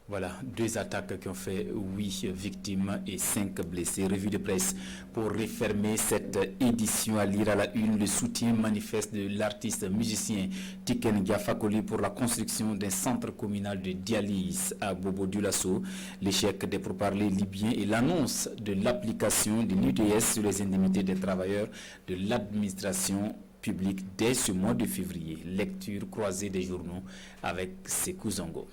Voilà, 2 attaques qui ont fait 8 victimes et 5 blessés. Revue de presse pour refermer cette édition à lire à la une le soutien manifeste de l'artiste musicien Tiken Diafakoli pour la construction d'un centre communal de dialyse à Bobo Dioulasso, l'échec des pourparlers libyens et l'annonce de l'application de l'UDS sur les indemnités des travailleurs de l'administration publique dès ce mois de février. Lecture croisée des journaux avec Sekou Zongo.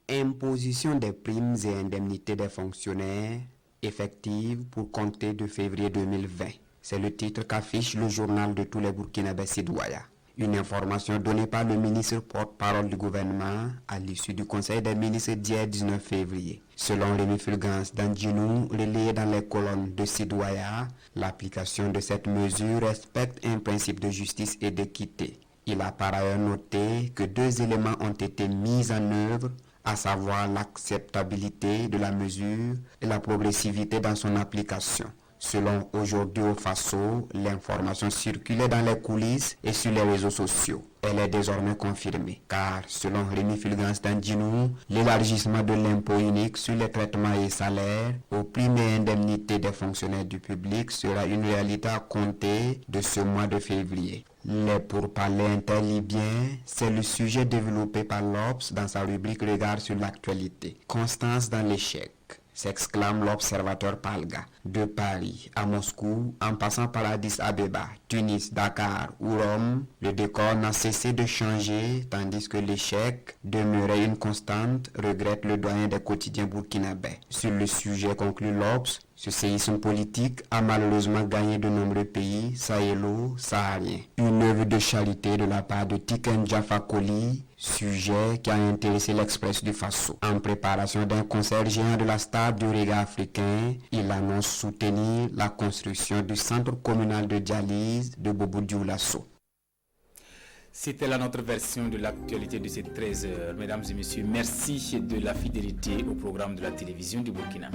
Imposition des primes et indemnités des fonctionnaires effectives pour compter de février 2020. C'est le titre qu'affiche le journal de tous les Burkinabés Sidouaya. Une information donnée par le ministre porte-parole du gouvernement à l'issue du conseil des ministres d'hier 19 février. Selon Rémi Fulgence Dandjinou, relayé dans les colonnes de Sidouaya, l'application de cette mesure respecte un principe de justice et d'équité. Il a par ailleurs noté que 2 éléments ont été mis en œuvre, à savoir l'acceptabilité de la mesure et la progressivité dans son application. Selon Aujourd'hui au Faso, l'information circulait dans les coulisses et sur les réseaux sociaux. Elle est désormais confirmée, car selon Rémi Fulgence Dandjinou, l'élargissement de l'impôt unique sur les traitements et salaires aux primes et indemnités des fonctionnaires du public sera une réalité à compter de ce mois de février. Les pourparlers interlibyens, c'est le sujet développé par l'Obs dans sa rubrique Regard sur l'actualité. Constance dans l'échec, s'exclame l'observateur Palga. De Paris à Moscou, en passant par Addis Abeba, Tunis, Dakar ou Rome, le décor n'a cessé de changer tandis que l'échec demeurait une constante, regrette le doyen des quotidiens burkinabés. Sur le sujet, conclut l'Obs, ce séisme politique a malheureusement gagné de nombreux pays sahélo-sahariens. Une œuvre de charité de la part de Tiken Diafakoli, sujet qui a intéressé l'Express du Faso. En préparation d'un concert géant de la star du reggae africain, il annonce soutenir la construction du centre communal de dialyse de Bobo Dioulasso. C'était là notre version de l'actualité de ces 13 heures. Mesdames et messieurs, merci de la fidélité au programme de la télévision du Burkina.